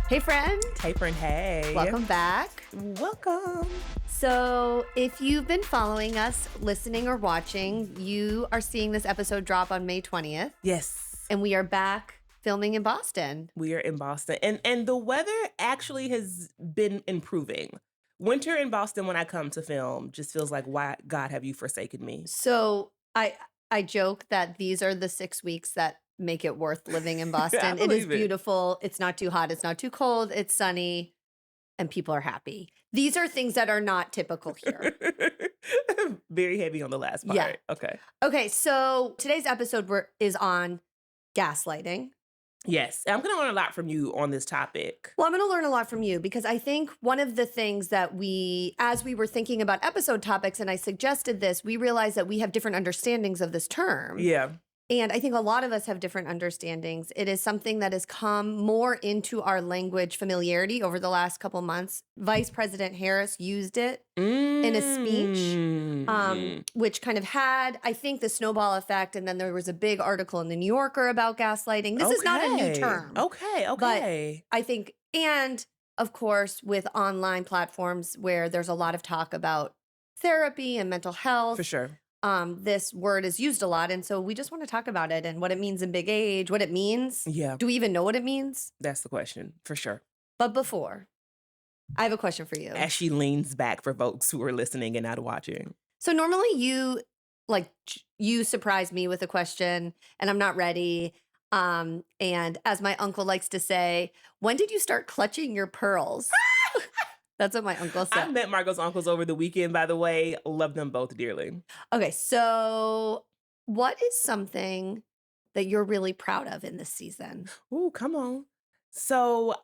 Hey, friend. Hey, friend. Hey. Welcome back. Welcome. So, if you've been following us, listening or watching, you are seeing this episode drop on May 20th. Yes. And we are back filming in Boston. We are in Boston. And the weather actually has been improving. Winter in Boston when I come to film just feels like, why, God, have you forsaken me? So, I joke that these are the 6 weeks that make it worth living in Boston. It is believe it. beautiful. It's not too hot. It's not too cold. It's sunny. And people are happy. These are things that are not typical here. Very heavy on the last part. Yeah. Okay. Okay, so today's episode is on gaslighting. Yes. I'm going to learn a lot from you on this topic. Well, I'm going to learn a lot from you because I think one of the things that as we were thinking about episode topics and I suggested this, we realized that we have different understandings of this term. Yeah. And I think a lot of us have different understandings. It is something that has come more into our language familiarity over the last couple months. Vice President Harris used it in a speech, which kind of had, I think, the snowball effect. And then there was a big article in the New Yorker about gaslighting. This is not a new term. Okay. But I think, and of course, with online platforms where there's a lot of talk about therapy and mental health. For sure. This word is used a lot. And so we just want to talk about it and what it means in big age, what it means. Yeah. Do we even know what it means? That's the question. For sure. But before, I have a question for you. As she leans back for folks who are listening and not watching. So normally you surprise me with a question and I'm not ready. And as my uncle likes to say, when did you start clutching your pearls? That's what my uncle said. I met Margo's uncles over the weekend, by the way. Love them both dearly. Okay, so what is something that you're really proud of in this season? Ooh, come on. So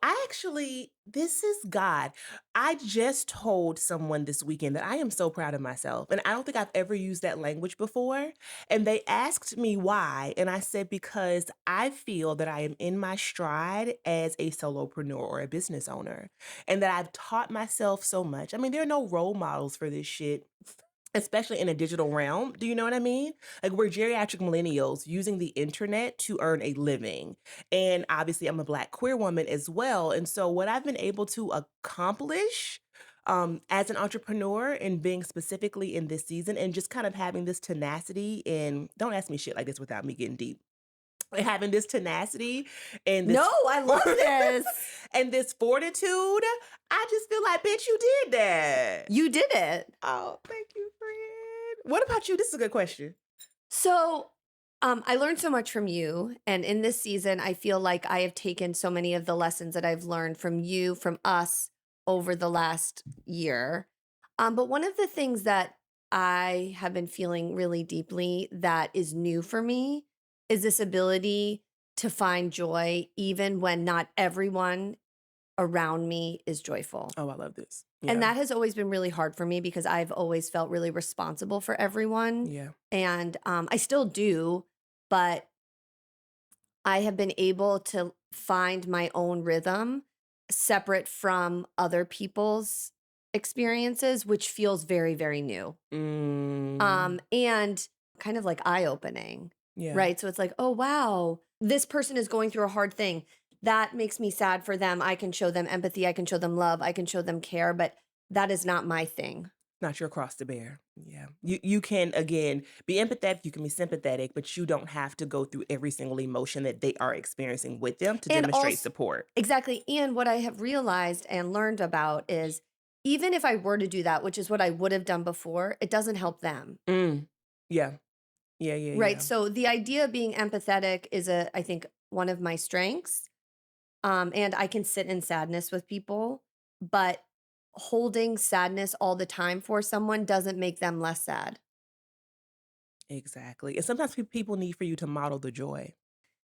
this is God. I just told someone this weekend that I am so proud of myself. And I don't think I've ever used that language before. And they asked me why. And I said, because I feel that I am in my stride as a solopreneur or a business owner. And that I've taught myself so much. I mean, there are no role models for this shit, especially in a digital realm. Do you know what I mean? Like, we're geriatric millennials using the internet to earn a living. And obviously I'm a Black queer woman as well. And so what I've been able to accomplish as an entrepreneur and being specifically in this season and just kind of having this tenacity, and don't ask me shit like this without me getting deep. Having this tenacity and this, No, I love this. and this fortitude, I just feel like, bitch, you did that. You did it. Oh, thank you, friend. What about you? This is a good question. So I learned so much from you. And in this season, I feel like I have taken so many of the lessons that I've learned from you, from us over the last year. But one of the things that I have been feeling really deeply that is new for me is this ability to find joy even when not everyone around me is joyful. Oh, I love this. And that has always been really hard for me because I've always felt really responsible for everyone. Yeah. And I still do, but I have been able to find my own rhythm separate from other people's experiences, which feels very, very new. And kind of like eye-opening. Yeah. Right. So it's like, oh, wow, this person is going through a hard thing. That makes me sad for them. I can show them empathy. I can show them love. I can show them care. But that is not my thing. Not your cross to bear. Yeah. You can, again, be empathetic. You can be sympathetic, but you don't have to go through every single emotion that they are experiencing with them to demonstrate support. Exactly. And what I have realized and learned about is even if I were to do that, which is what I would have done before, it doesn't help them. Yeah. Yeah. Right. So the idea of being empathetic is I think one of my strengths. And I can sit in sadness with people, but holding sadness all the time for someone doesn't make them less sad. Exactly. And sometimes people need for you to model the joy.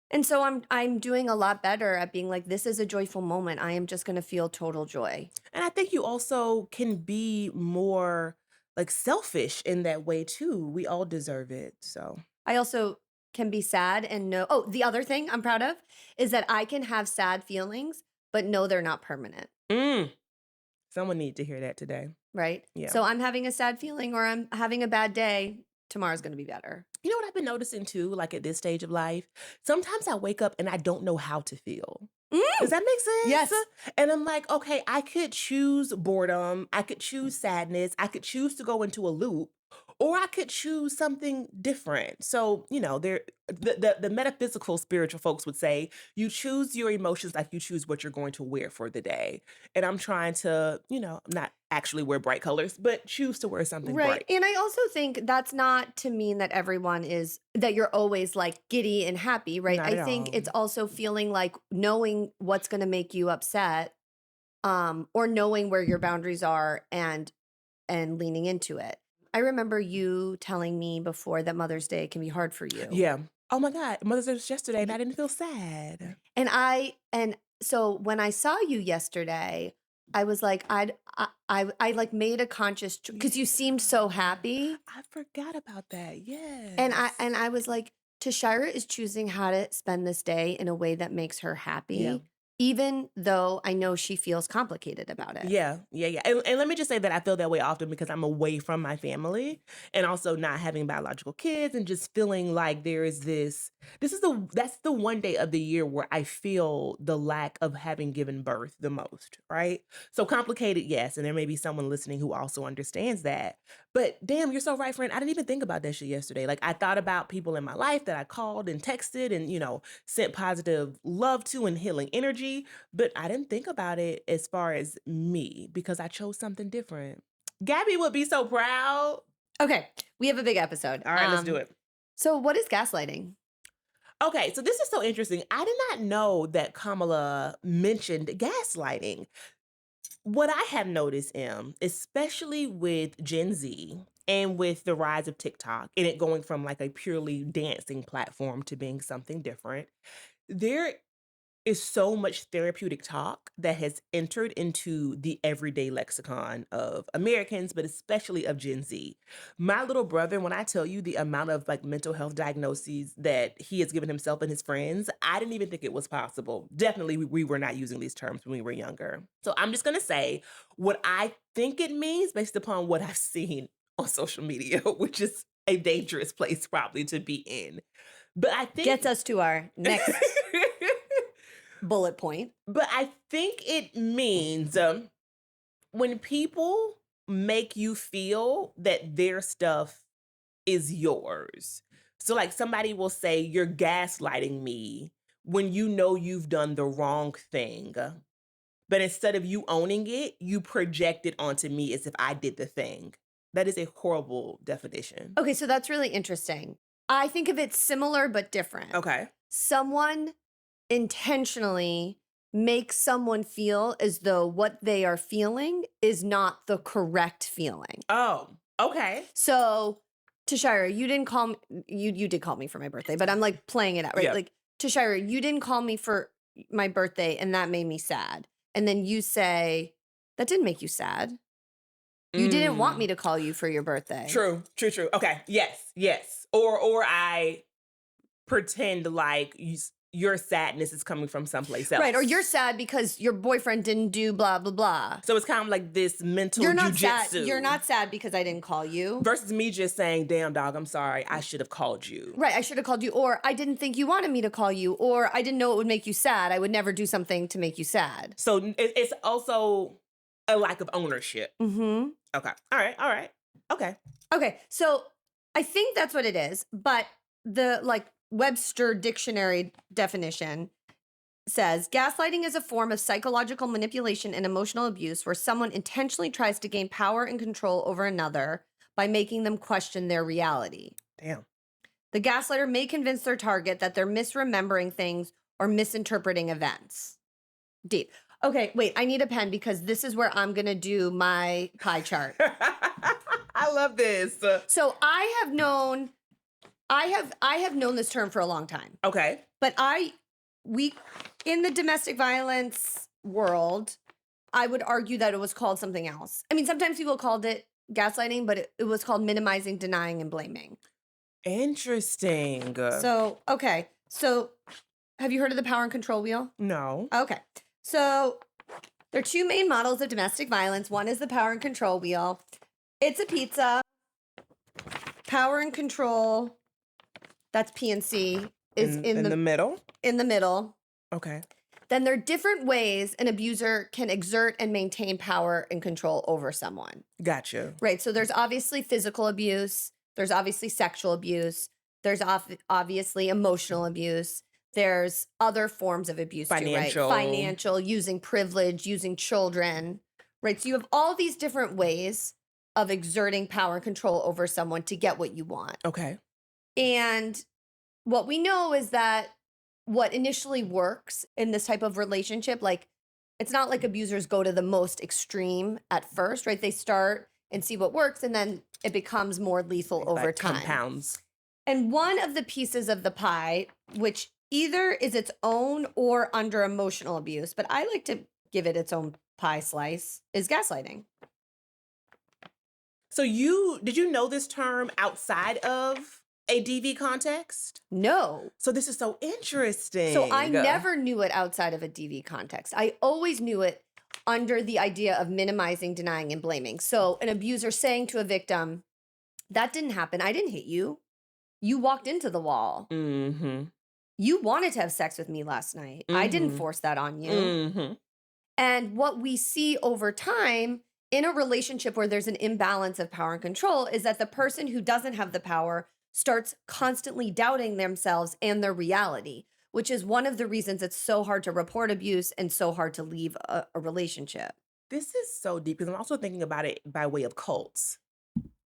And so I'm doing a lot better at being like, this is a joyful moment. I am just going to feel total joy. And I think you also can be more like selfish in that way too. We all deserve it. So I also can be sad and know. Oh, the other thing I'm proud of is that I can have sad feelings, but know they're not permanent. Someone need to hear that today. Right? Yeah. So I'm having a sad feeling or I'm having a bad day. Tomorrow's going to be better. You know what I've been noticing too, like at this stage of life? Sometimes I wake up and I don't know how to feel. Does that make sense? Yes. And I'm like, okay, I could choose boredom. I could choose sadness. I could choose to go into a loop, or I could choose something different. So, the metaphysical spiritual folks would say you choose your emotions like you choose what you're going to wear for the day. And I'm trying to, not actually wear bright colors, but choose to wear something Right. bright. And I also think that's not to mean that that you're always like giddy and happy, right? Not I at think all. it's also feeling like knowing what's going to make you upset, or knowing where your boundaries are and leaning into it. I remember you telling me before that Mother's Day can be hard for you. Yeah. Oh my God. Mother's Day was yesterday and Y- I didn't feel sad. and so when I saw you yesterday, I was like, I like made a conscious, because you seemed so happy. I forgot about that. And Yes. I was like, Tashira is choosing how to spend this day in a way that makes her Yeah. happy, even though I know she feels complicated about it. Yeah, yeah, yeah. And let me just say that I feel that way often because I'm away from my family and also not having biological kids and just feeling like there is that's the one day of the year where I feel the lack of having given birth the most, right? So complicated, yes, and there may be someone listening who also understands that. But damn, you're so right, friend. I didn't even think about that shit yesterday. Like I thought about people in my life that I called and texted and, sent positive love to and healing energy. But I didn't think about it as far as me because I chose something different. Gabby would be so proud. Okay, we have a big episode. All right, let's do it. So what is gaslighting? Okay, so this is so interesting. I did not know that Kamala mentioned gaslighting. What I have noticed, especially with Gen Z and with the rise of TikTok and it going from like a purely dancing platform to being something different, there is so much therapeutic talk that has entered into the everyday lexicon of Americans, but especially of Gen Z. My little brother, when I tell you the amount of like mental health diagnoses that he has given himself and his friends, I didn't even think it was possible. Definitely, we were not using these terms when we were younger. So I'm just gonna say what I think it means based upon what I've seen on social media, which is a dangerous place probably to be in. But I think Gets us to our next bullet point. But I think it means when people make you feel that their stuff is yours. So, like, somebody will say, you're gaslighting me when you know you've done the wrong thing. But instead of you owning it, you project it onto me as if I did the thing. That is a horrible definition. Okay, so that's really interesting. I think of it similar but different. Okay. Someone intentionally makes someone feel as though what they are feeling is not the correct feeling. Oh, okay. So, Tashira, you didn't call me, you did call me for my birthday, but I'm like playing it out, right? Yeah. Like, Tashira, you didn't call me for my birthday and that made me sad. And then you say, that didn't make you sad. You didn't want me to call you for your birthday. True. Okay. Yes. Or I pretend like your sadness is coming from someplace else. Right, or you're sad because your boyfriend didn't do blah, blah, blah. So it's kind of like this mental You're not jujitsu. sad. You're not sad because I didn't call you. Versus me just saying, damn, dog, I'm sorry. I should have called you. Right, I should have called you, or I didn't think you wanted me to call you, or I didn't know it would make you sad. I would never do something to make you sad. So it's also a lack of ownership. Mm-hmm. Okay. All right. Okay. Okay, so I think that's what it is, but the like Webster dictionary definition says gaslighting is a form of psychological manipulation and emotional abuse where someone intentionally tries to gain power and control over another by making them question their reality. Damn. The gaslighter may convince their target that they're misremembering things or misinterpreting events. Deep. Okay, wait, I need a pen because this is where I'm going to do my pie chart. I love this. So I have known this term for a long time. Okay. But we in the domestic violence world, I would argue that it was called something else. I mean, sometimes people called it gaslighting, but it was called minimizing, denying, and blaming. Interesting. So, okay. So, have you heard of the power and control wheel? No. Okay. So, there are two main models of domestic violence. One is the power and control wheel. It's a pizza. Power and control, that's PNC, is in the middle. in the middle. Okay. then there are different ways an abuser can exert and maintain power and control over someone. Gotcha. Right. So there's obviously physical abuse, there's obviously sexual abuse, there's obviously emotional abuse. There's other forms of abuse too, right? Financial. Financial, using privilege, using children, right? So you have all these different ways of exerting power and control over someone to get what you want. Okay. And what we know is that what initially works in this type of relationship, like it's not like abusers go to the most extreme at first, right? They start and see what works, and then it becomes more lethal over Like time. compounds. And one of the pieces of the pie, which either is its own or under emotional abuse, but I like to give it its own pie slice, is gaslighting. So did you know this term outside of a DV context? No. So this is so interesting. So I never knew it outside of a DV context. I always knew it under the idea of minimizing, denying, and blaming. So an abuser saying to a victim, that didn't happen. I didn't hit you. You walked into the wall. Mm-hmm. You wanted to have sex with me last night. I didn't force that on you. Mm-hmm. And what we see over time in a relationship where there's an imbalance of power and control is that the person who doesn't have the power starts constantly doubting themselves and their reality, which is one of the reasons it's so hard to report abuse and so hard to leave a relationship. This is so deep because I'm also thinking about it by way of cults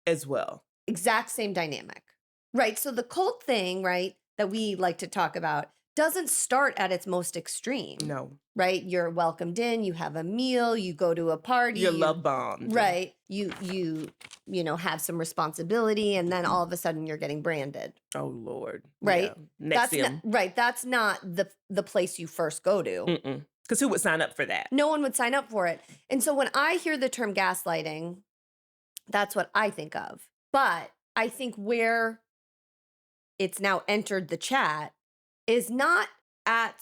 as well. Exact same dynamic, right? So the cult thing, right, that we like to talk about doesn't start at its most extreme. No. Right? You're welcomed in, you have a meal, you go to a party. You're love bombed. Right. You have some responsibility, and then all of a sudden you're getting branded. Oh Lord. Right? Yeah. That's not the place you first go to. Because who would sign up for that? No one would sign up for it. And so when I hear the term gaslighting, that's what I think of. But I think where it's now entered the chat is not at,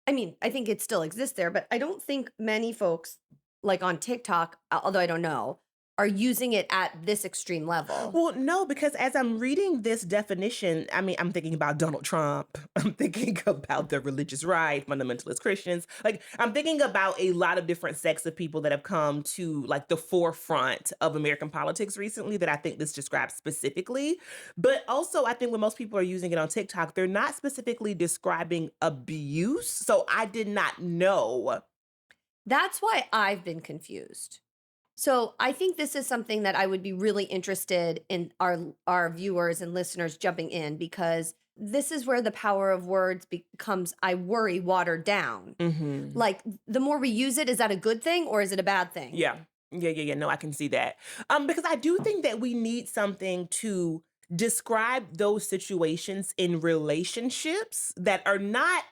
I mean, I think it still exists there, but I don't think many folks, like on TikTok, although I don't know, are using it at this extreme level. Well, no, because as I'm reading this definition, I mean, I'm thinking about Donald Trump. I'm thinking about the religious right, fundamentalist Christians. Like, I'm thinking about a lot of different sects of people that have come to like the forefront of American politics recently that I think this describes specifically. But also, I think when most people are using it on TikTok, they're not specifically describing abuse. So I did not know. That's why I've been confused. So I think this is something that I would be really interested in our viewers and listeners jumping in, because this is where the power of words becomes, I worry, watered down. Like, the more we use it, is that a good thing or is it a bad thing? Yeah. No, I can see that. Because I do think that we need something to describe those situations in relationships that are not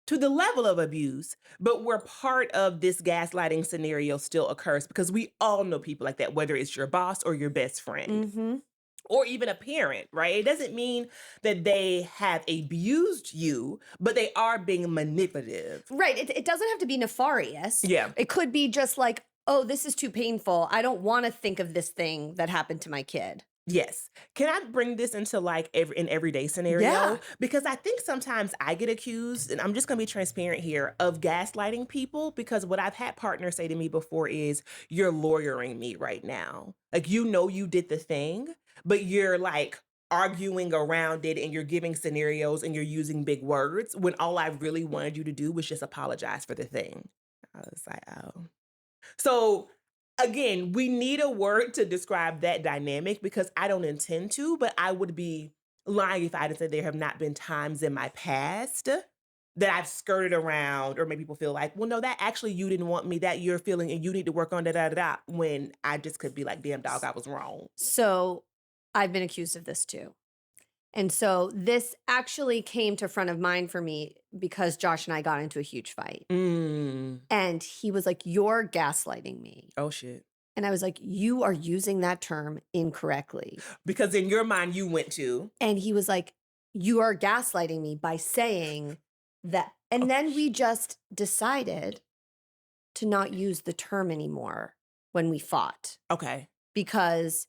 to the level of abuse, but where part of this gaslighting scenario still occurs, because we all know people like that, whether it's your boss or your best friend. Or even a parent, right? It doesn't mean that they have abused you, but they are being manipulative. Right. It doesn't have to be nefarious. Yeah. It could be just like, oh, this is too painful. I don't want to think of this thing that happened to my kid. Yes. Can I bring this into like an everyday scenario? Yeah. Because I think sometimes I get accused, and I'm just going to be transparent here, of gaslighting people, because what I've had partners say to me before is, you're lawyering me right now. Like, you did the thing, but you're like arguing around it and you're giving scenarios and you're using big words when all I really wanted you to do was just apologize for the thing. I was like, oh. So again, we need a word to describe that dynamic, because I don't intend to, but I would be lying if I didn't say there have not been times in my past that I've skirted around or made people feel like, well, no, that actually you didn't want me, that you're feeling and you need to work on da-da-da-da, when I just could be like, damn dog, I was wrong. So I've been accused of this too. And so this actually came to front of mind for me because Josh and I got into a huge fight. And he was like, you're gaslighting me. Oh, shit. And I was like, you are using that term incorrectly. Because in your mind, you went to. And he was like, you are gaslighting me by saying that. And then we just decided to not use the term anymore when we fought. Okay. Because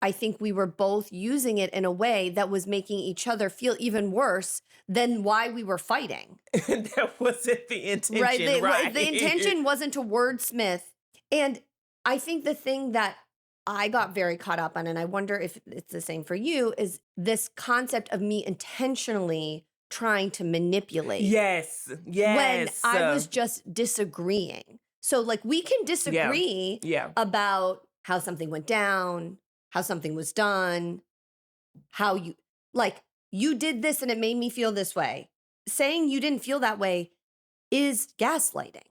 I think we were both using it in a way that was making each other feel even worse than why we were fighting. That wasn't the Right? intention, right? The intention wasn't to wordsmith. And I think the thing that I got very caught up on, and I wonder if it's the same for you, is this concept of me intentionally trying to manipulate Yes, when yes. I was just disagreeing. So, like, we can Yeah, disagree yeah. about how something went down, how something was done, how you, like, you did this and it made me feel this way. Saying you didn't feel that way is gaslighting.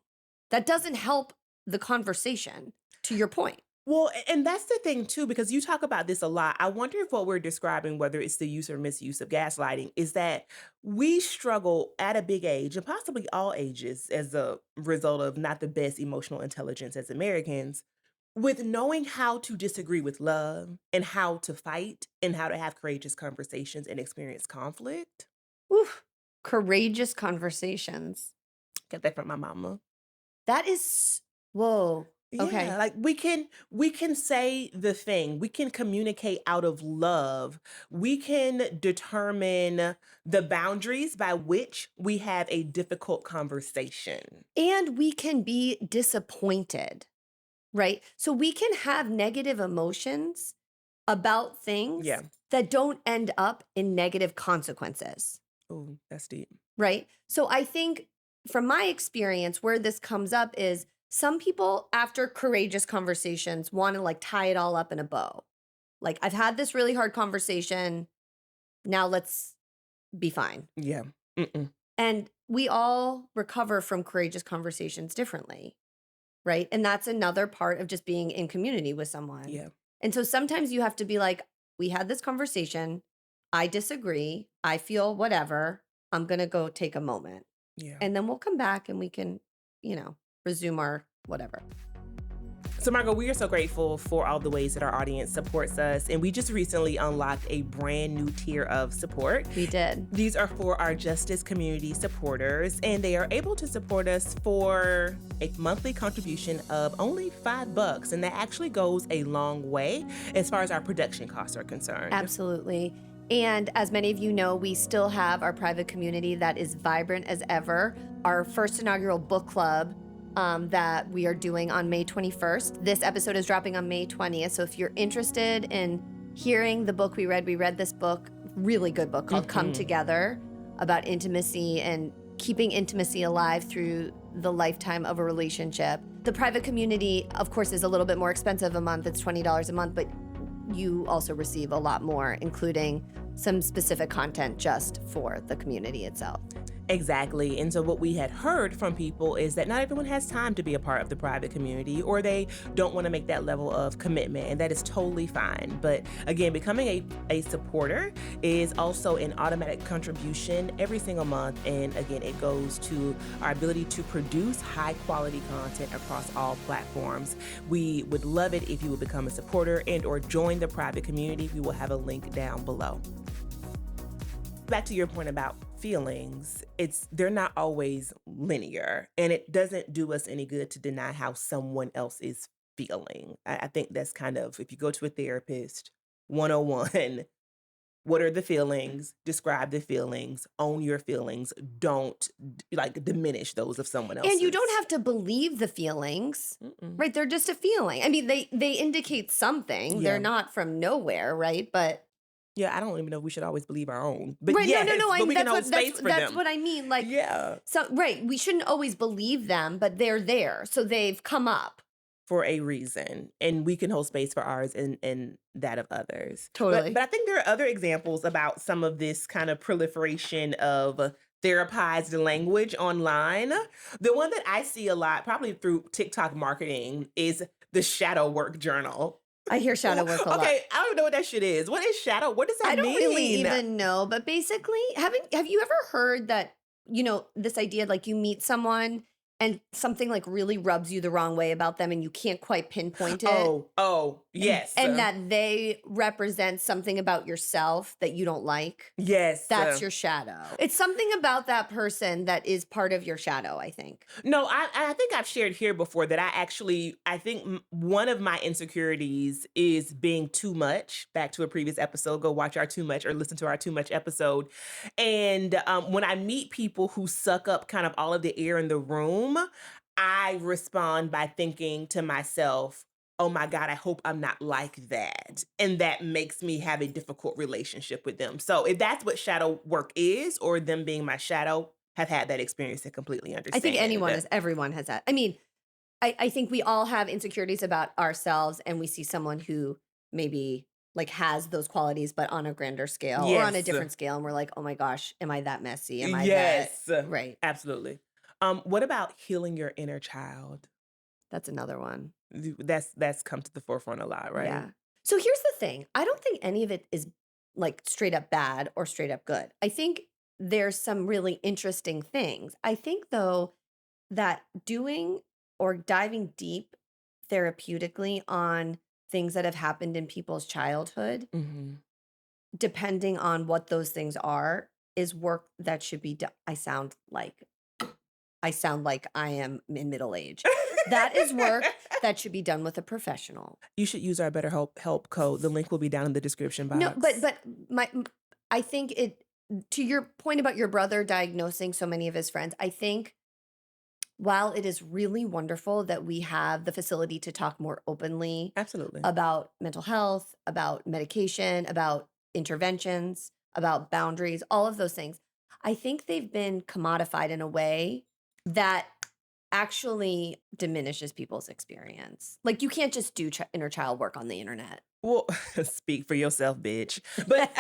That doesn't help the conversation, to your point. Well, and that's the thing too, because you talk about this a lot. I wonder if what we're describing, whether it's the use or misuse of gaslighting, is that we struggle at a big age and possibly all ages as a result of not the best emotional intelligence as Americans with knowing how to disagree with love and how to fight and how to have courageous conversations and experience conflict. Oof. Courageous conversations. Get that from my mama. That is, whoa. Yeah, Okay. like we can say the thing. We can communicate out of love. We can determine the boundaries by which we have a difficult conversation. And we can be disappointed, right? So we can have negative emotions about Yeah. things that don't end up in negative consequences, Oh, that's deep. right? So I think from my experience, where this comes up is some people, after courageous conversations, want to like tie it all up in a bow. Like, I've had this really hard conversation. Now let's be fine. Yeah. Mm-mm. And we all recover from courageous conversations differently, right? And that's another part of just being in community with someone. Yeah. And so sometimes you have to be like, we had this conversation. I disagree. I feel whatever. I'm going to go take a moment. Yeah. And then we'll come back and we can, resume our whatever. So, Margo, we are so grateful for all the ways that our audience supports us. And we just recently unlocked a brand new tier of support. We did. These are for our Justice Community supporters, and they are able to support us for a monthly contribution of only $5. And that actually goes a long way as far as our production costs are concerned. Absolutely. And as many of you know, we still have our private community that is vibrant as ever. Our first inaugural book club that we are doing on May 21st. This episode is dropping on May 20th. So if you're interested in hearing the book we read this book, really good book called Come Together, about intimacy and keeping intimacy alive through the lifetime of a relationship. The private community, of course, is a little bit more expensive a month. It's $20 a month, but you also receive a lot more, including some specific content just for the community itself. Exactly. And so what we had heard from people is that not everyone has time to be a part of the private community, or they don't want to make that level of commitment, and that is totally fine. But again, becoming a supporter is also an automatic contribution every single month. And again, it goes to our ability to produce high quality content across all platforms. We would love it if you would become a supporter and or join the private community. We will have a link down below. Back to your point about feelings, they're not always linear, and it doesn't do us any good to deny how someone else is feeling. I think that's kind of, if you go to a therapist, 101, what are the feelings? Describe the feelings, own your feelings. Don't diminish those of someone else. And you don't have to believe the feelings, right? They're just a feeling. I mean, they indicate something. Yeah. They're not from nowhere, right? But yeah, I don't even know if we should always believe our own. But right, yes, no. but we can hold space for them. That's what I mean. Like, yeah. So, right, we shouldn't always believe them, but they're there. So they've come up. For a reason, and we can hold space for ours and that of others. Totally. But I think there are other examples about some of this kind of proliferation of therapized language online. The one that I see a lot, probably through TikTok marketing, is the shadow work journal. I hear shadow work a lot. Okay, I don't know what that shit is. What is shadow? What does that mean? I don't really even know, but basically, have you ever heard that, this idea, like, you meet someone and something like really rubs you the wrong way about them and you can't quite pinpoint it, Oh, yes. and that they represent something about yourself that you don't like, Yes. that's your shadow. It's something about that person that is part of your shadow, I think. No, I think I've shared here before that I think one of my insecurities is being too much. Back to a previous episode, go watch our too much or listen to our too much episode. And when I meet people who suck up kind of all of the air in the room, I respond by thinking to myself, "Oh my God, I hope I'm not like that." And that makes me have a difficult relationship with them. So if that's what shadow work is, or them being my shadow, have had that experience to completely I think understand. everyone has that. I mean, I think we all have insecurities about ourselves and we see someone who maybe like has those qualities, but on a grander scale or on a Yes. different scale. And we're like, oh my gosh, am I that messy? Am I that? Yes. Right. Absolutely. What about healing your inner child? That's another one. That's come to the forefront a lot, right? Yeah. So here's the thing. I don't think any of it is like straight up bad or straight up good. I think there's some really interesting things. I think though that doing or diving deep therapeutically on things that have happened in people's childhood, Mhm. depending on what those things are, is work that should be done. I sound like I am in middle age. That is work that should be done with a professional. You should use our BetterHelp code. The link will be down in the description No, box. my I think it to your point about your brother diagnosing so many of his friends, I think while it is really wonderful that we have the facility to talk more openly Absolutely. about mental health, about medication, about interventions, about boundaries, all of those things, I think they've been commodified in a way that actually diminishes people's experience. Like you can't just do inner child work on the internet. Well, speak for yourself, bitch. But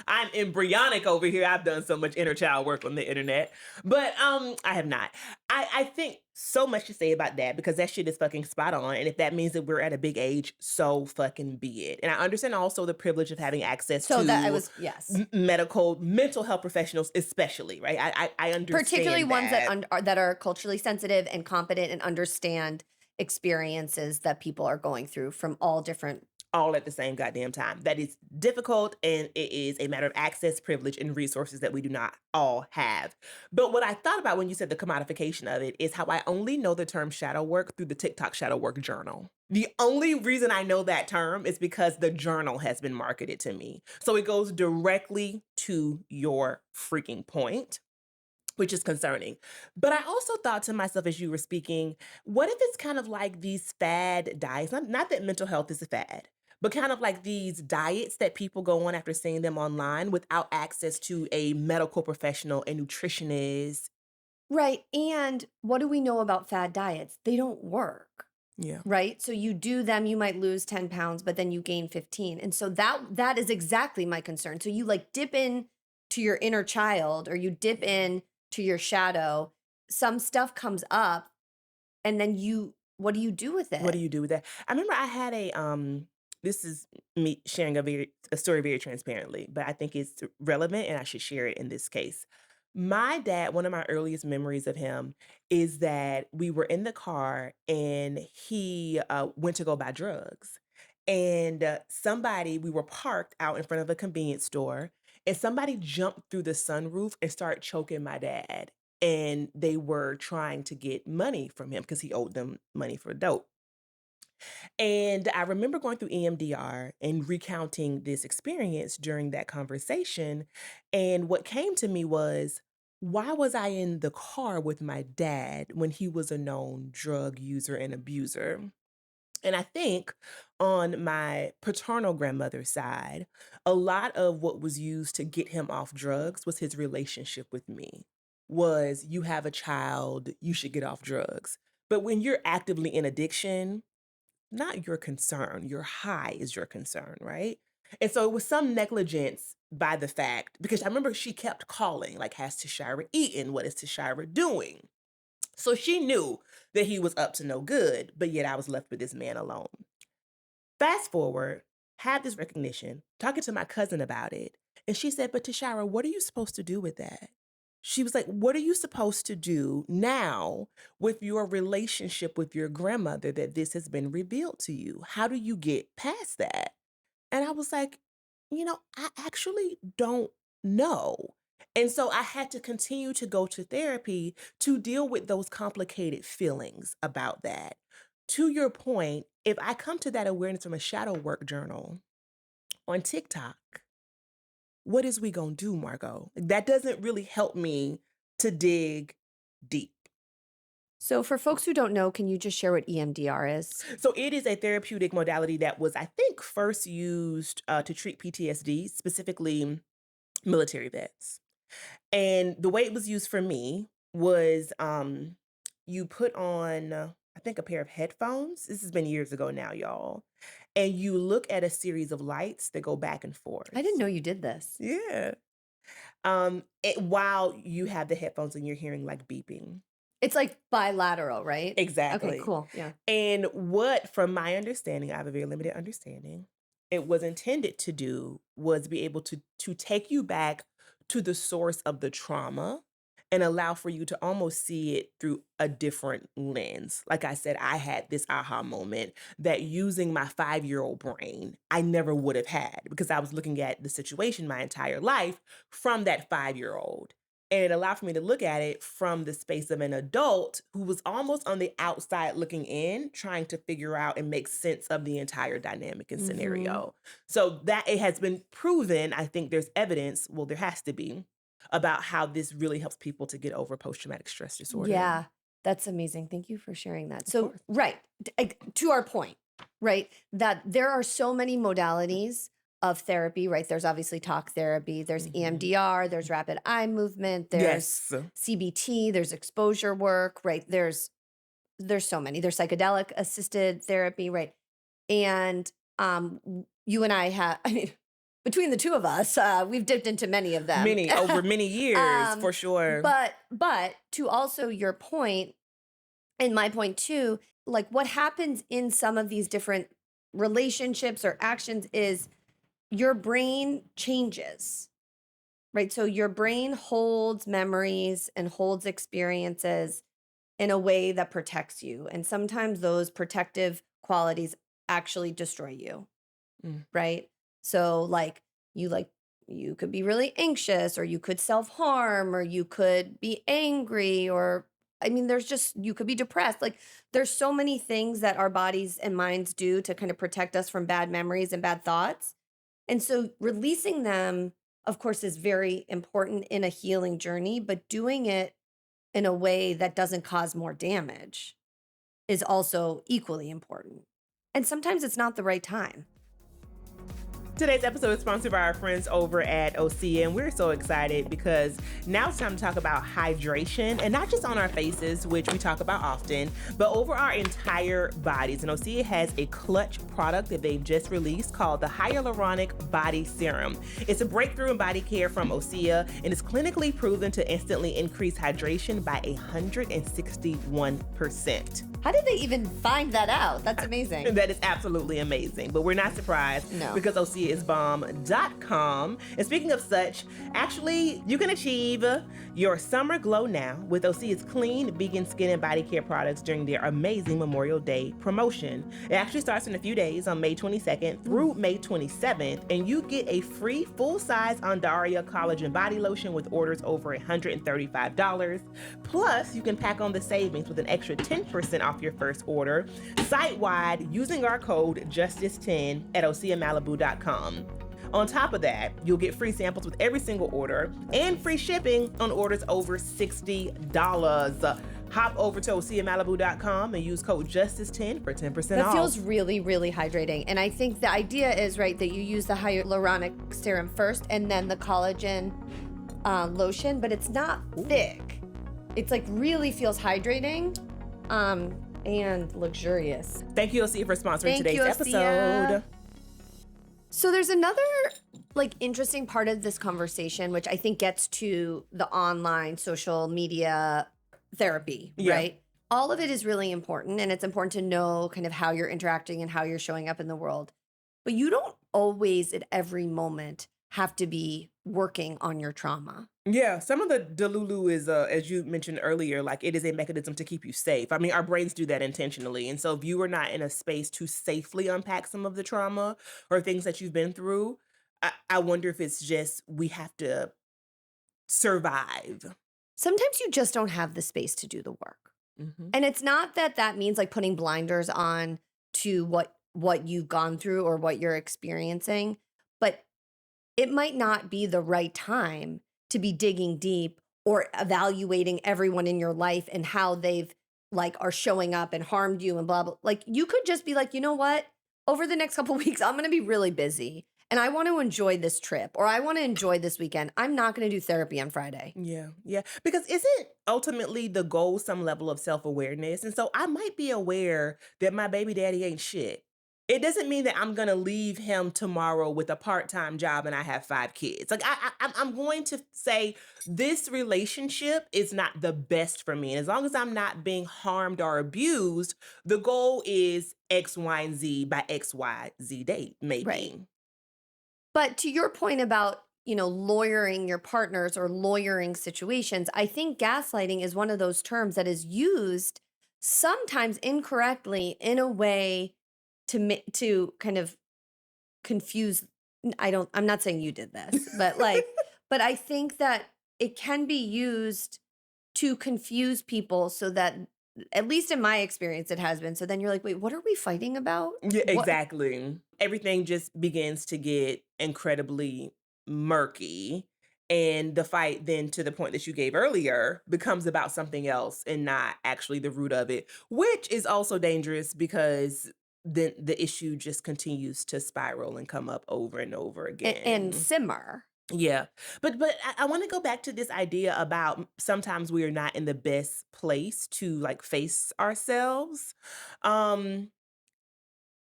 I'm embryonic over here. I've done so much inner child work on the internet, but I have not. I think so much to say about that because that shit is fucking spot on. And if that means that we're at a big age, so fucking be it. And I understand also the privilege of having access So that I to was yes. mental health professionals, especially, right? I Particularly understand ones that that. that are culturally sensitive and competent and understand experiences that people are going through from all different. All at the same goddamn time. That is difficult and it is a matter of access, privilege, and resources that we do not all have. But what I thought about when you said the commodification of it is how I only know the term shadow work through the TikTok shadow work journal. The only reason I know that term is because the journal has been marketed to me. So it goes directly to your freaking point, which is concerning. But I also thought to myself as you were speaking, what if it's kind of like these fad diets? Not that mental health is a fad, but kind of like these diets that people go on after seeing them online without access to a medical professional, a nutritionist. Right. And what do we know about fad diets? They don't work. Yeah. Right? So you do them, you might lose 10 pounds, but then you gain 15. And so that is exactly my concern. So you like dip in to your inner child or you dip in to your shadow, some stuff comes up and then you what do you do with What do it? you do with that? I remember I had this is me sharing a story very transparently, but I think it's relevant and I should share it in this case. My dad, one of my earliest memories of him is that we were in the car and he went to go buy drugs. And we were parked out in front of a convenience store, and somebody jumped through the sunroof and started choking my dad. And they were trying to get money from him because he owed them money for dope. And I remember going through EMDR and recounting this experience during that conversation. And what came to me was, why was I in the car with my dad when he was a known drug user and abuser? And I think on my paternal grandmother's side, a lot of what was used to get him off drugs was his relationship with me. Was you have a child, you should get off drugs. But when you're actively in addiction, not your concern. Your high is your concern, right? And so it was some negligence by the fact, because I remember she kept calling, like, has Tashira eaten? What is Tashira doing? So she knew that he was up to no good, but yet I was left with this man alone. Fast forward, had this recognition, talking to my cousin about it. And she said, but Tashira, what are you supposed to do with that? She was like, "What are you supposed to do now with your relationship with your grandmother that this has been revealed to you? How do you get past that?" And I was like, I actually don't know. And so I had to continue to go to therapy to deal with those complicated feelings about that. To your point, if I come to that awareness from a shadow work journal on TikTok, what is we gonna do, Margot? That doesn't really help me to dig deep. So, for folks who don't know, can you just share what EMDR is? So it is a therapeutic modality that was, I think, first used to treat PTSD, specifically military vets. And the way it was used for me was you put on, I think, a pair of headphones. This has been years ago now, y'all. And you look at a series of lights that go back and I didn't forth. know you did this. Yeah. While you have the headphones and you're hearing like beeping. It's like bilateral, right? Okay, Exactly. cool. Yeah. And what, from my understanding, I have a very limited understanding, it was intended to do was be able to take you back to the source of the trauma and allow for you to almost see it through a different lens. Like I said, I had this aha moment that using my 5-year-old brain, I never would have had because I was looking at the situation my entire life from that 5-year-old. And it allowed for me to look at it from the space of an adult who was almost on the outside looking in, trying to figure out and make sense of the entire dynamic and Mhm. scenario. So that it has been proven, I think there's evidence, well, there has to be, about how this really helps people to get over post-traumatic stress disorder. Yeah, that's amazing. Thank you for sharing that. Of So, course. right, to our point, right, that there are so many modalities of therapy, right? There's obviously talk therapy, there's Mhm. EMDR, there's rapid eye movement, there's Yes. CBT, there's exposure work, right? There's so many. There's psychedelic assisted therapy, right? And you and I have, I mean, between the two of us, we've dipped into many of them. Many, over many years, um, for sure. but to also your point and my point too, like what happens in some of these different relationships or actions is your brain changes, right? So your brain holds memories and holds experiences in a way that protects you. And sometimes those protective qualities actually destroy you, Mm. right? So like you could be really anxious or you could self-harm or you could be angry or I mean there's just you could be depressed. Like there's so many things that our bodies and minds do to kind of protect us from bad memories and bad thoughts. And so releasing them of course is very important in a healing journey, but doing it in a way that doesn't cause more damage is also equally important. And sometimes it's not the right time. Today's episode is sponsored by our friends over at Osea, and we're so excited because now it's time to talk about hydration, and not just on our faces, which we talk about often, but over our entire bodies. And Osea has a clutch product that they've just released called the Hyaluronic Body Serum. It's a breakthrough in body care from Osea, and it's clinically proven to instantly increase hydration by 161%. How did they even find that out? That's amazing. That is absolutely amazing. But we're not surprised No. because OseaIsBomb.com. And speaking of such, actually, you can achieve your summer glow now with Osea's clean vegan skin and body care products during their amazing Memorial Day promotion. It actually starts in a few days on May 22nd through May 27th, and you get a free full-size Andaria collagen body lotion with orders over $135. Plus, you can pack on the savings with an extra 10% off your first order site-wide using our code JUSTICE10 at OseaMalibu.com. On top of that, you'll get free samples with every single order and free shipping on orders over $60. Hop over to OseaMalibu.com and use code JUSTICE10 for 10% That off. feels really, really hydrating. And I think the idea is, right, that you use the hyaluronic serum first and then the collagen lotion, but it's not thick. It's like really feels hydrating and luxurious. Thank you, Osea, for sponsoring Thank today's you, episode. Osea. So there's another like interesting part of this conversation, which I think gets to the online social media therapy, Yeah. right? All of it is really important, and it's important to know kind of how you're interacting and how you're showing up in the world. But you don't always at every moment have to be working on your trauma. Yeah, some of the delulu is, as you mentioned earlier, like it is a mechanism to keep you safe. I mean, our brains do that intentionally. And so if you are not in a space to safely unpack some of the trauma or things that you've been through, I wonder if it's just we have to survive. Sometimes you just don't have the space to do the work. Hmm. And it's not that that means like putting blinders on to what you've gone through or what you're experiencing, but it might not be the right time to be digging deep or evaluating everyone in your life and how they've like are showing up and harmed you and blah blah. Like you could just be like, you know what? Over the next couple weeks, I'm going to be really busy and I want to enjoy this trip or I want to enjoy this weekend. I'm not going to do therapy on Friday. Yeah, yeah. Because isn't ultimately the goal some level of self awareness? And so I might be aware that my baby daddy ain't shit. It doesn't mean that I'm gonna leave him tomorrow with a part-time job and I have 5 kids. Like I'm going to say this relationship is not the best for me, and as long as I'm not being harmed or abused, the goal is X, Y, and Z by X, Y, Z date, Right. maybe. But to your point about, lawyering your partners or lawyering situations, I think gaslighting is one of those terms that is used sometimes incorrectly in a way to kind of confuse. I'm not saying you did this, but but I think that it can be used to confuse people so that at least in my experience it has been. So then you're like, "Wait, what are we fighting about?" Yeah, What exactly. Everything just begins to get incredibly murky. And the fight, then to the point that you gave earlier, becomes about something else and not actually the root of it, which is also dangerous because then the issue just continues to spiral and come up over and over and again. simmer. Yeah. But I want to go back to this idea about sometimes we are not in the best place to like face ourselves. Um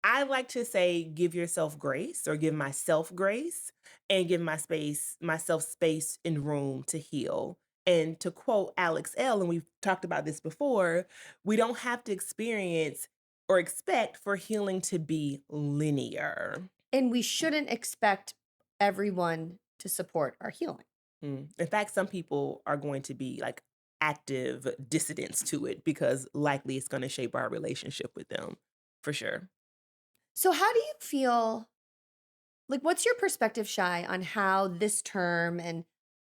I like to say give yourself grace or give myself grace and give myself space and room to heal. And to quote Alex L, and we've talked about this before, we don't have to experience or expect for healing to be linear. And we shouldn't expect everyone to support our healing. In fact, some people are going to be like active dissidents to it because likely it's going to shape our relationship with them for sure. So, how do you feel? Like, what's your perspective, Shy, on how this term and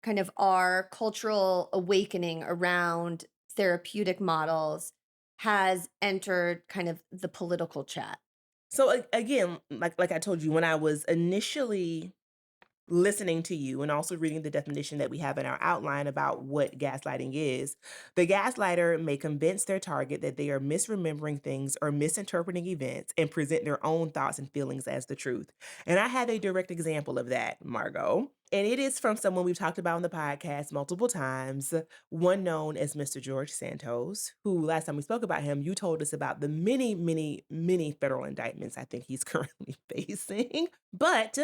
kind of our cultural awakening around therapeutic models has entered kind of the political chat? So again, like I told you, when I was initially listening to you and also reading the definition that we have in our outline about what gaslighting is, the gaslighter may convince their target that they are misremembering things or misinterpreting events and present their own thoughts and feelings as the truth. And I have a direct example of that, Margot. And it is from someone we've talked about on the podcast multiple times, one known as Mr. George Santos, who last time we spoke about him, you told us about the many, many, many federal indictments I think he's currently facing. But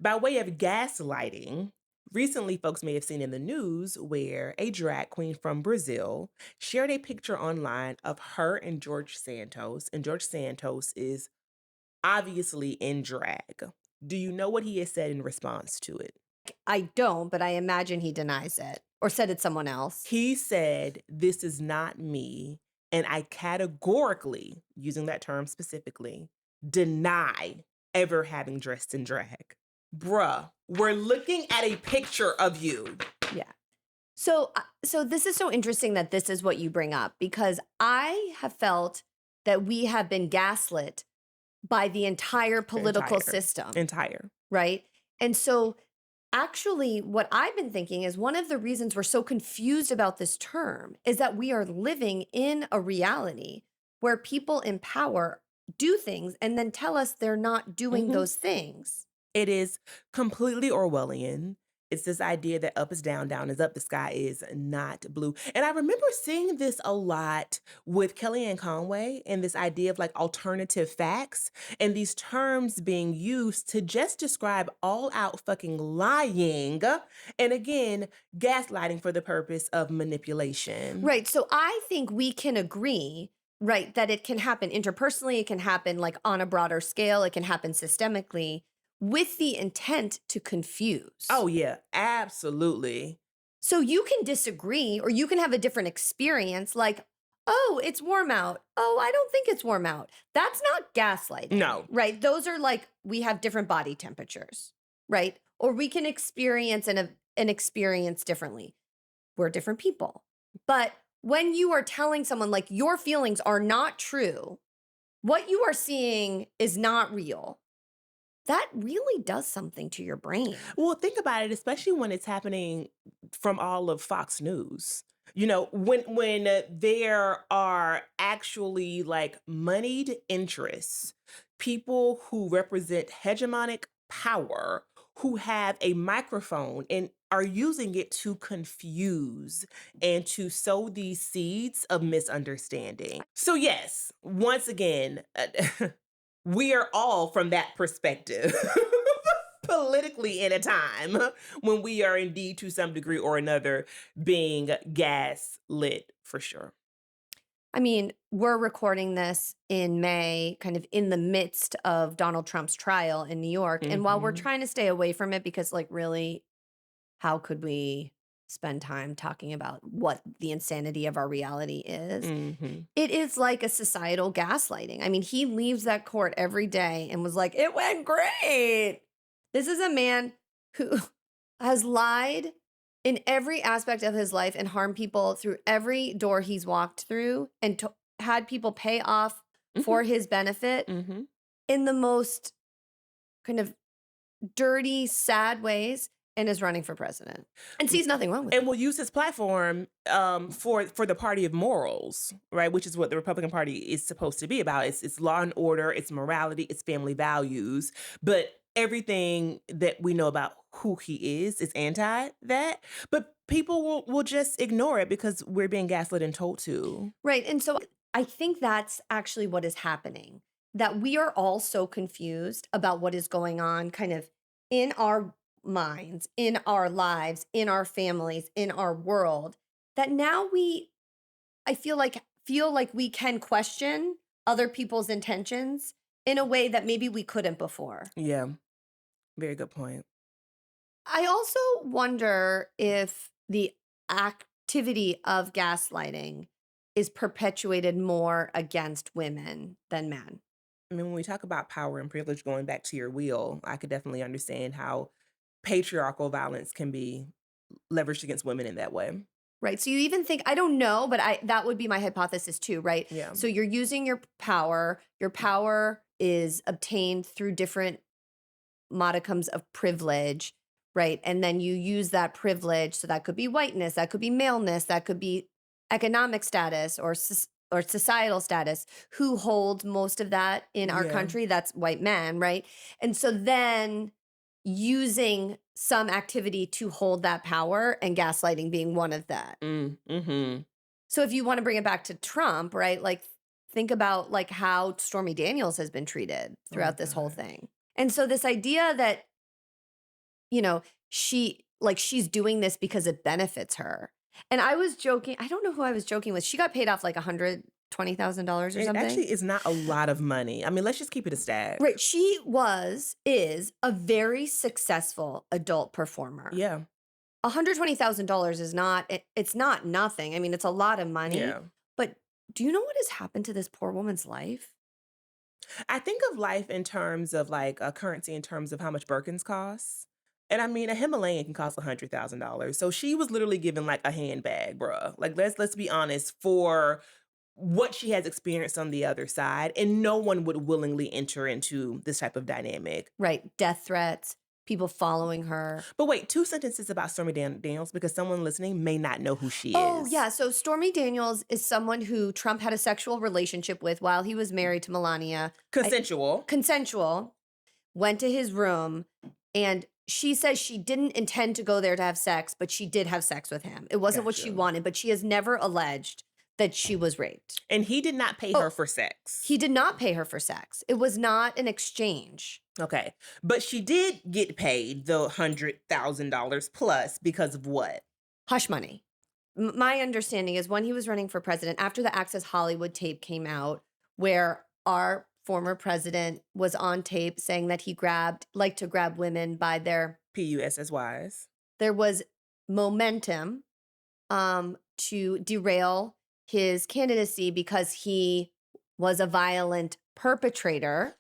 by way of gaslighting, recently folks may have seen in the news where a drag queen from Brazil shared a picture online of her and George Santos, and George Santos is obviously in drag. Do you know what he has said in response to it? I don't, but I imagine he denies it or said it's someone else. He said, "This is not me, and I categorically, using that term specifically, deny ever having dressed in drag." Bruh, we're looking at a picture of you. Yeah. So this is so interesting that this is what you bring up because I have felt that we have been gaslit by the entire political Entire. system, Entire. right? And so actually, what I've been thinking is one of the reasons we're so confused about this term is that we are living in a reality where people in power do things and then tell us they're not doing Mhm. those things. It is completely Orwellian. It's this idea that up is down, down is up, the sky is not blue. And I remember seeing this a lot with Kellyanne Conway and this idea of like alternative facts and these terms being used to just describe all out fucking lying. And again, gaslighting for the purpose of manipulation. Right. So I think we can agree, right, that it can happen interpersonally, it can happen like on a broader scale, it can happen systemically. with the intent to confuse. Oh, yeah, absolutely. So you can disagree or you can have a different experience like, oh, it's warm out. Oh, I don't think it's warm out. That's not gaslighting, No. right? Those are like, we have different body temperatures, right? Or we can experience an experience differently. We're different people. But when you are telling someone like your feelings are not true, what you are seeing is not real, that really does something to your brain. Well, think about it, especially when it's happening from all of Fox News. You know, when there are actually like moneyed interests, people who represent hegemonic power, who have a microphone and are using it to confuse and to sow these seeds of misunderstanding. So yes, once again, we are all from that perspective. Politically in a time when we are indeed to some degree or another being gaslit for sure. I mean, we're recording this in May, kind of in the midst of Donald Trump's trial in New York. And while we're Mhm. trying to stay away from it, because, like, really, how could we spend time talking about what the insanity of our reality is? Mhm. It is like a societal gaslighting. I mean, he leaves that court every day and was like, it went great. This is a man who has lied in every aspect of his life and harmed people through every door he's walked through and had people pay off Mhm. for his benefit Mhm. in the most kind of dirty, sad ways and is running for president and sees nothing wrong with And it. will use his platform for the party of morals, right? Which is what the Republican Party is supposed to be about. It's law and order, it's morality, it's family values. But everything that we know about who he is anti that. But people will just ignore it because we're being gaslit and told to. Right. And so I think that's actually what is happening, that we are all so confused about what is going on kind of in our minds, in our lives, in our families, in our world, that now I feel like we can question other people's intentions in a way that maybe we couldn't before. Yeah, very good point. I also wonder if the activity of gaslighting is perpetuated more against women than men, I mean, when we talk about power and privilege, going back to your wheel, I could definitely understand how patriarchal violence can be leveraged against women in that way. right? So you even think, I don't know, but that would be my hypothesis too, right? Yeah. So you're using your power. Your power is obtained through different modicums of privilege, right? And then you use that privilege. So that could be whiteness, that could be maleness, that could be economic status or societal status. Who holds most of that in our Yeah. country? That's white men, right? And so then using some activity to hold that power and gaslighting being one of that. Mhm. So if you want to bring it back to Trump, right? Like think about like how Stormy Daniels has been treated Oh my throughout this whole god. thing. And so this idea that, you know, she's doing this because it benefits her. And I was joking, I don't know who I was joking with. She got paid off like $120,000 or It something. actually is not a lot of money. I mean, let's just keep it a stack. Right. Is a very successful adult performer. Yeah. $120,000 is not, it's not nothing. I mean, it's a lot of money, Yeah. but do you know what has happened to this poor woman's life? I think of life in terms of like a currency in terms of how much Birkins costs. And I mean, a Himalayan can cost $100,000. So she was literally given like a handbag, bruh. Like let's be honest, for what she has experienced on the other side, and no one would willingly enter into this type of dynamic. Right. Death threats, people following her. But wait, two sentences about Stormy Daniels because someone listening may not know who she Oh, is. yeah. So Stormy Daniels is someone who Trump had a sexual relationship with while he was married to Melania. Consensual. Consensual, went to his room, and she says she didn't intend to go there to have sex, but she did have sex with him. It wasn't what she Gotcha. wanted, but she has never alleged that she was raped. And he did not pay Oh, her for sex. he did not pay her for sex. It was not an exchange. Okay. But she did get paid the $100,000 plus because of what? Hush money. My understanding is when he was running for president, after the Access Hollywood tape came out, where our former president was on tape saying that he liked to grab women by their PUSSYs. There was momentum to derail his candidacy because he was a violent perpetrator,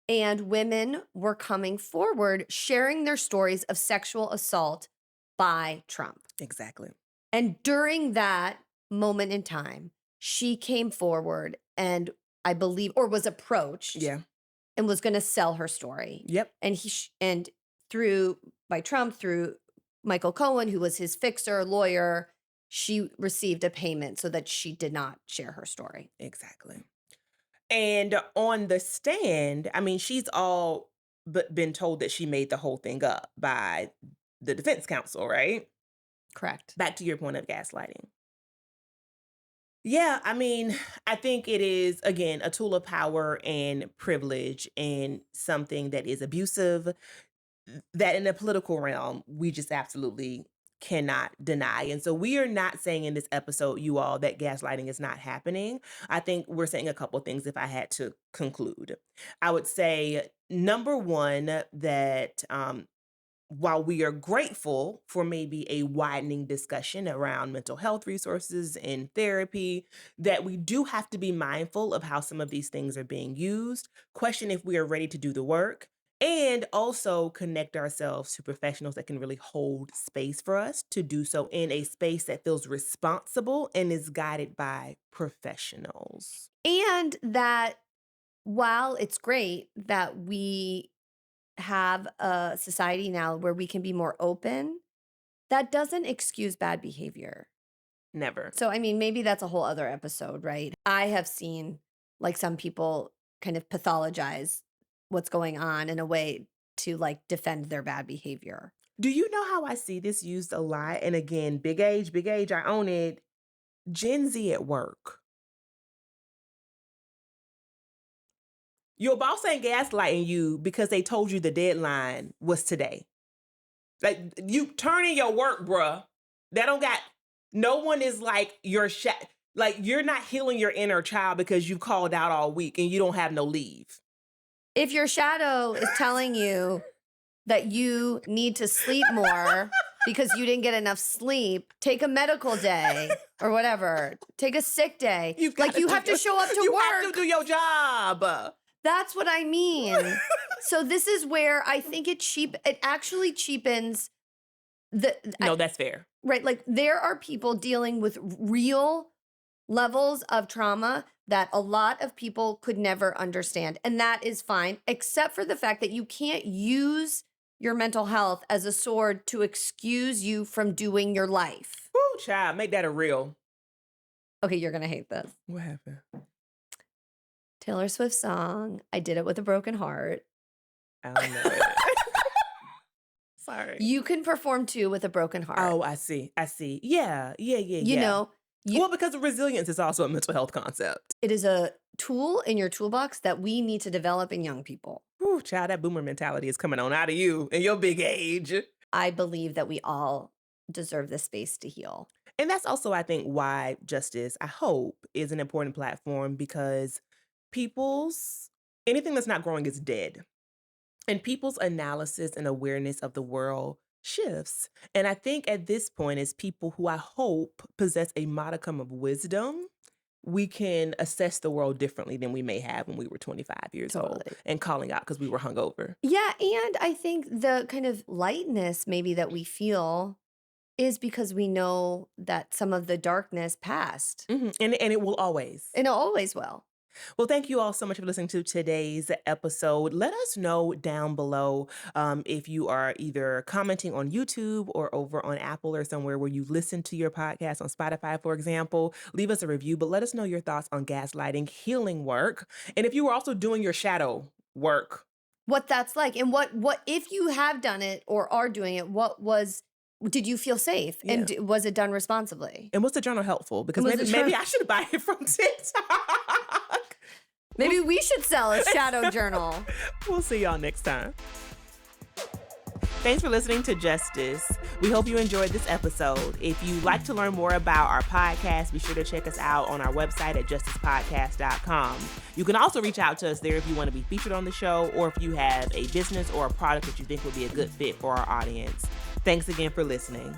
and women were coming forward sharing their stories of sexual assault by Trump. Exactly. And during that moment in time, she came forward and I believe, or was approached, Yeah. and was going to sell her story. Yep. And by Trump, through Michael Cohen, who was his fixer lawyer, she received a payment so that she did not share her story. Exactly. And on the stand, I mean, she's all but been told that she made the whole thing up by the defense counsel, right? Correct. Back to your point of gaslighting. Yeah, I mean, I think it is, again, a tool of power and privilege and something that is abusive that in the political realm, we just absolutely cannot deny. And so we are not saying in this episode, you all, that gaslighting is not happening. I think we're saying a couple things if I had to conclude. I would say, number one, that while we are grateful for maybe a widening discussion around mental health resources and therapy, that we do have to be mindful of how some of these things are being used, question if we are ready to do the work, and also connect ourselves to professionals that can really hold space for us to do so in a space that feels responsible and is guided by professionals. And that while it's great that we have a society now where we can be more open, that doesn't excuse bad behavior. Never. So, I mean, maybe that's a whole other episode, right? I have seen like some people kind of pathologize what's going on in a way to like defend their bad behavior. Do you know how I see this used a lot? And again, big age, I own it. Gen Z at work. Your boss ain't gaslighting you because they told you the deadline was today. Like, you turn in your work, bruh. No one is like like, you're not healing your inner child because you called out all week and you don't have no leave. If your shadow is telling you that you need to sleep more because you didn't get enough sleep, take a medical day or whatever. Take a sick day. You have to show up to you work. You have to do your job. That's what I mean. So this is where I think it actually cheapens No, that's fair. Right. Like, there are people dealing with real levels of trauma that a lot of people could never understand. And that is fine, except for the fact that you can't use your mental health as a sword to excuse you from doing your life. Woo, child, make that a real. Okay, you're going to hate this. What happened? Taylor Swift's song, I Did It With a Broken Heart. I don't know it. Sorry. You can perform too with a broken heart. Oh, I see. Yeah. You know. Well, because resilience is also a mental health concept. It is a tool in your toolbox that we need to develop in young people. Ooh, child, that boomer mentality is coming on out of you in your big age. I believe that we all deserve the space to heal. And that's also, I think, why Justice, I hope, is an important platform, because anything that's not growing is dead. And people's analysis and awareness of the world shifts. And I think at this point, as people who I hope possess a modicum of wisdom, we can assess the world differently than we may have when we were 25 years old and calling out because we were hungover. Yeah, and I think the kind of lightness maybe that we feel is because we know that some of the darkness passed. Mm-hmm. And it will always. And it always will. Well, thank you all so much for listening to today's episode. Let us know down below if you are either commenting on YouTube or over on Apple or somewhere where you listen to your podcast, on Spotify, for example. Leave us a review, but let us know your thoughts on gaslighting, healing work, and if you were also doing your shadow work. What that's like, and what if you have done it or are doing it, did you feel safe? Yeah. And was it done responsibly? And was the journal helpful? Because maybe I should buy it from TikTok. Maybe we should sell a shadow journal. We'll see y'all next time. Thanks for listening to Justice. We hope you enjoyed this episode. If you'd like to learn more about our podcast, be sure to check us out on our website at justicepodcast.com. You can also reach out to us there if you want to be featured on the show, or if you have a business or a product that you think would be a good fit for our audience. Thanks again for listening.